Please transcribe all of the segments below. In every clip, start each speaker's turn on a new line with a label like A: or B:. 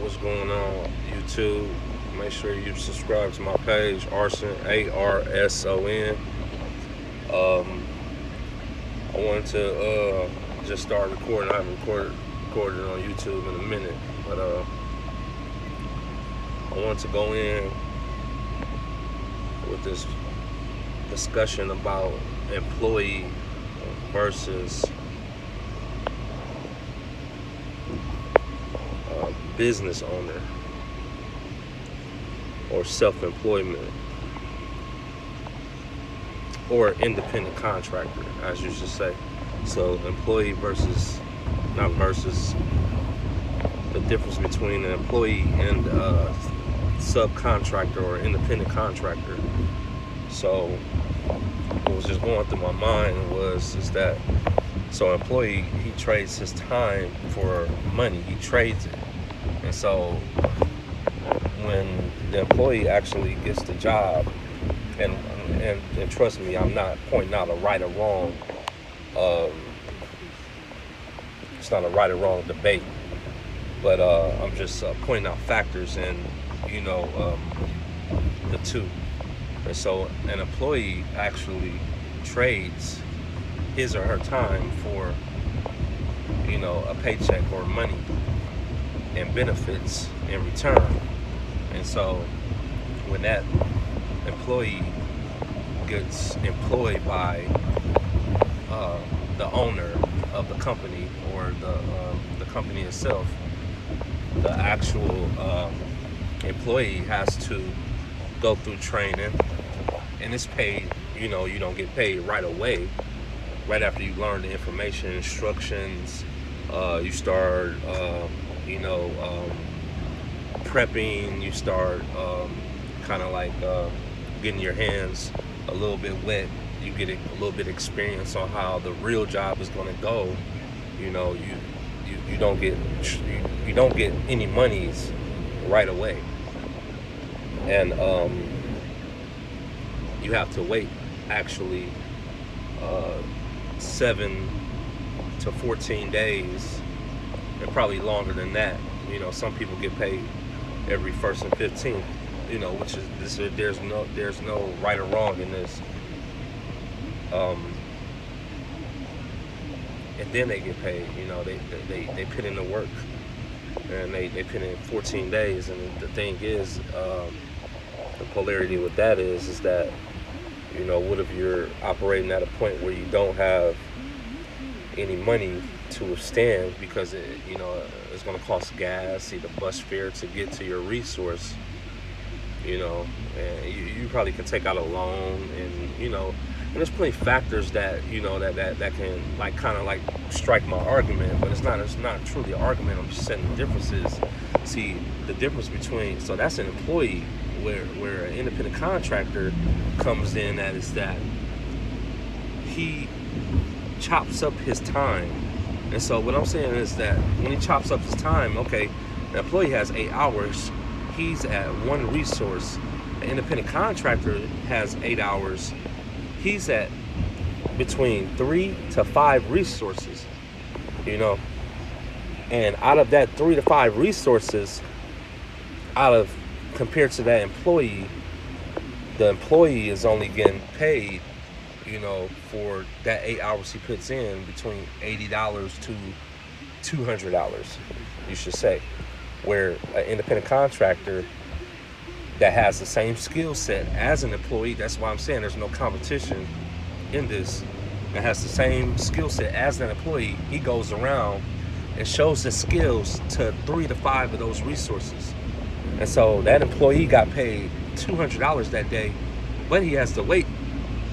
A: What's going on, YouTube? Make sure you subscribe to my page, Arson, Arson. Um, I wanted to just start recording. I haven't recorded on YouTube in a minute, but I wanted to go in with this discussion about employee versus business owner or self-employment or independent contractor, as you should say. So employee versus, not versus, the difference between an employee and a subcontractor or independent contractor. So what was just going through my mind is that, so employee, he trades his time for money. He trades it. And so when the employee actually gets the job, and trust me, I'm not pointing out a right or wrong. It's not a right or wrong debate, but I'm just pointing out factors and the two. And so an employee actually trades his or her time for a paycheck or money and benefits in return. And so when that employee gets employed by the owner of the company or the company itself, the actual employee has to go through training, and it's paid. You don't get paid right away, right after you learn the information, instructions. You start prepping. You start kind of like getting your hands a little bit wet. You get a little bit of experience on how the real job is going to go. You don't get any monies right away, and you have to wait actually 7 to 14 days, and probably longer than that. Some people get paid every 1st and 15th. Which is there's no right or wrong in this. And then they get paid. They put in the work, and they put in 14 days. And the thing is, the polarity with that is that what if you're operating at a point where you don't have any money to withstand because it's going to cost gas, either bus fare to get to your resource, and you probably can take out a loan, and there's plenty of factors that that can kind of strike my argument, but it's not truly an argument. I'm just setting the differences. See the difference between, so that's an employee, where an independent contractor comes in, that is that he chops up his time. And so what I'm saying is that when he chops up his time, okay, the employee has 8 hours, he's at one resource. An independent contractor has 8 hours, he's at between 3 to 5 resources, and out of that 3 to 5 resources, compared to that employee, the employee is only getting paid, for that 8 hours he puts in, between $80 to $200, you should say. Where an independent contractor that has the same skill set as an employee, that's why I'm saying there's no competition in this, that has the same skill set as an employee, he goes around and shows his skills to 3 to 5 of those resources. And so that employee got paid $200 that day, but he has to wait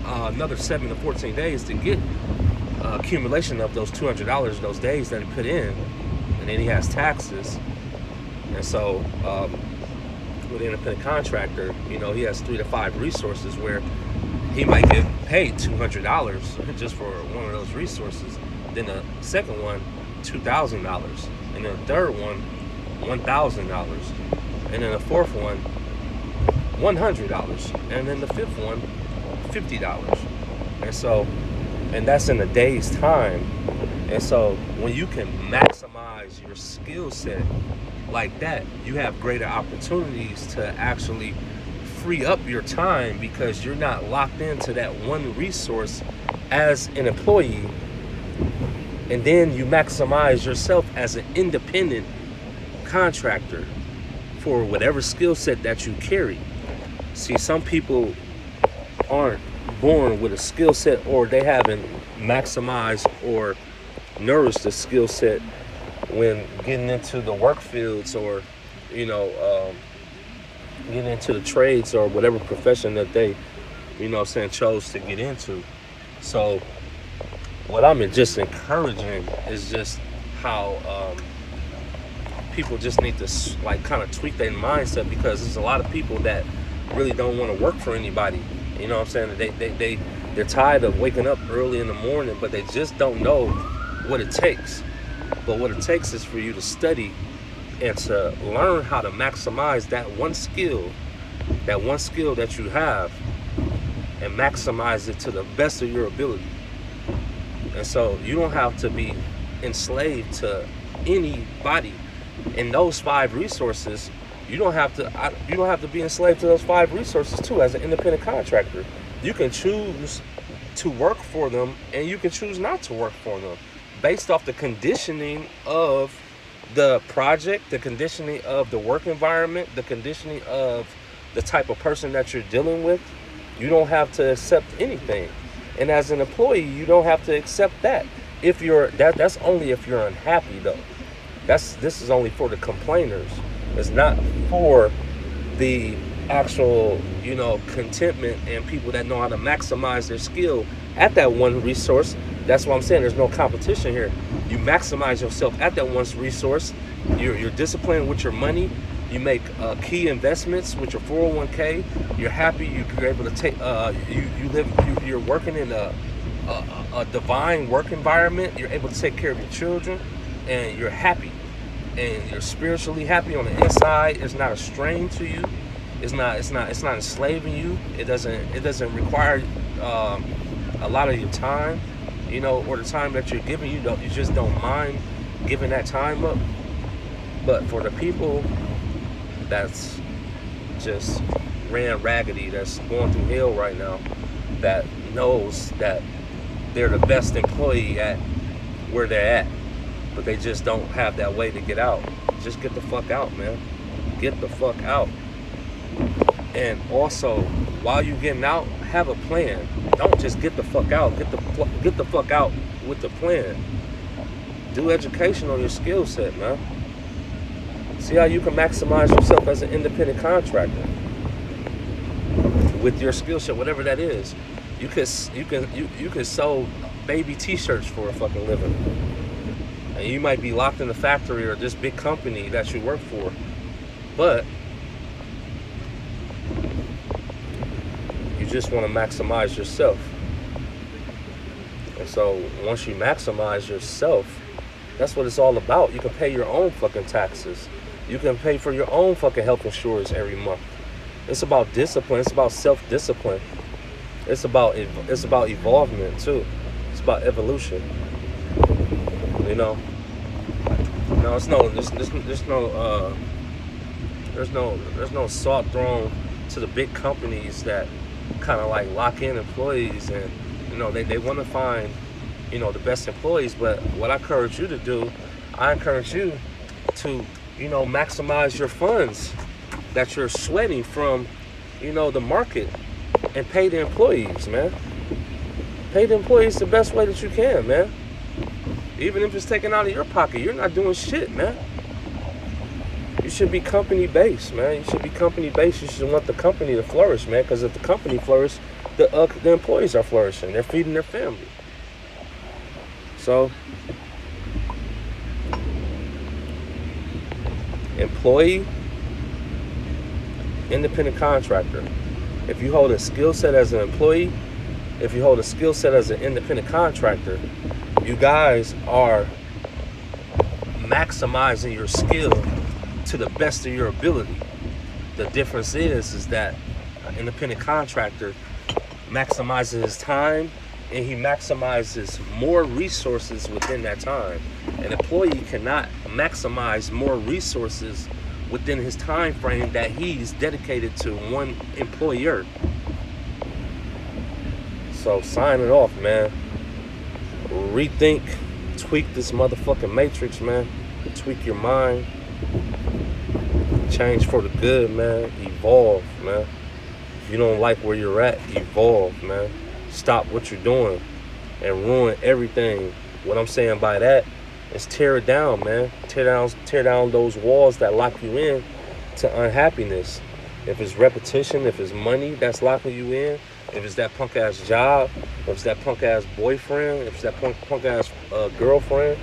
A: another 7 to 14 days to get accumulation of those $200 those days that he put in, and then he has taxes. And so with an independent contractor, he has 3 to 5 resources where he might get paid $200 just for one of those resources. Then the second one, $2,000, and then the third one, $1,000, and then the fourth one, $100, and then the fifth one, $50. And so, and that's in a day's time. And so when you can maximize your skill set like that, you have greater opportunities to actually free up your time because you're not locked into that one resource as an employee. And then you maximize yourself as an independent contractor for whatever skill set that you carry. See, some people aren't born with a skill set, or they haven't maximized or nourished the skill set when getting into the work fields, or getting into the trades or whatever profession that they chose to get into. So what I'm just encouraging is just how people just need to kind of tweak their mindset, because there's a lot of people that really don't want to work for anybody. You know what I'm saying? They're tired of waking up early in the morning, but they just don't know what it takes. But what it takes is for you to study and to learn how to maximize that one skill that you have, and maximize it to the best of your ability. And so you don't have to be enslaved to anybody. In those 5 resources, you don't have to be enslaved to those 5 resources too. As an independent contractor, you can choose to work for them, and you can choose not to work for them based off the conditioning of the project, the conditioning of the work environment, the conditioning of the type of person that you're dealing with. You don't have to accept anything. And as an employee, you don't have to accept that. That's only if you're unhappy though. This is only for the complainers. It's not for the actual, contentment and people that know how to maximize their skill at that one resource. That's what I'm saying. There's no competition here. You maximize yourself at that one resource. You're disciplined with your money. You make key investments with your 401k. You're happy. You're able to take. You're working in a divine work environment. You're able to take care of your children, and you're happy. And you're spiritually happy on the inside. It's not a strain to you. It's not enslaving you. It doesn't require a lot of your time, or the time that you're giving. You just don't mind giving that time up. But for the people that's just ran raggedy, that's going through hell right now, that knows that they're the best employee at where they're at, but they just don't have that way to get out. Just get the fuck out, man. Get the fuck out. And also, while you're getting out, have a plan. Don't just get the fuck out. Get the fuck out with the plan. Do education on your skill set, man. See how you can maximize yourself as an independent contractor with your skill set, whatever that is. You can sew baby t-shirts for a fucking living. And you might be locked in the factory or this big company that you work for, but you just want to maximize yourself. And so once you maximize yourself, that's what it's all about. You can pay your own fucking taxes. You can pay for your own fucking health insurance every month. It's about discipline. It's about self-discipline. It's about evolvement too. It's about evolution. No, there's no salt thrown to the big companies that kind of like lock in employees, and they want to find the best employees. But what I encourage you to do, I encourage you to maximize your funds that you're sweating from the market, and pay the employees, man. Pay the employees the best way that you can, man. Even if it's taken out of your pocket, you're not doing shit, man. You should be company based, man. You should be company based. You should want the company to flourish, man. Because if the company flourishes, the employees are flourishing. They're feeding their family. So, employee, independent contractor. If you hold a skill set as an employee, if you hold a skill set as an independent contractor, you guys are maximizing your skill to the best of your ability. The difference is that an independent contractor maximizes his time and he maximizes more resources within that time. An employee cannot maximize more resources within his time frame that he's dedicated to one employer. So sign it off, man. Rethink, tweak this motherfucking matrix, man. Tweak your mind. Change for the good, man. Evolve, man. If you don't like where you're at, evolve, man. Stop what you're doing and ruin everything. What I'm saying by that is tear it down, man. Tear down those walls that lock you in to unhappiness. If it's repetition, if it's money that's locking you in, if it's that punk ass job, if it's that punk ass boyfriend, if it's that punk ass girlfriend,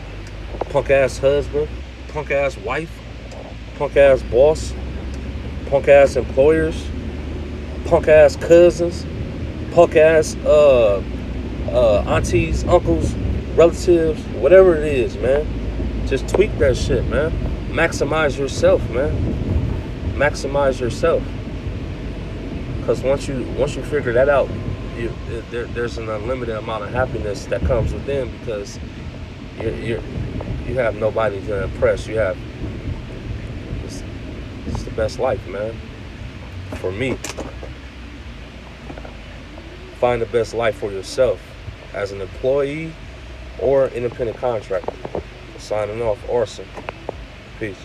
A: punk ass husband, punk ass wife, punk ass boss, punk ass employers, punk ass cousins, punk ass aunties, uncles, relatives, whatever it is, man. Just tweak that shit, man. Maximize yourself, man. Maximize yourself. Because once you figure that out, there's an unlimited amount of happiness that comes within, because you have nobody to impress. You have it's the best life, man. For me, find the best life for yourself as an employee or independent contractor. Signing off, Orson. Peace.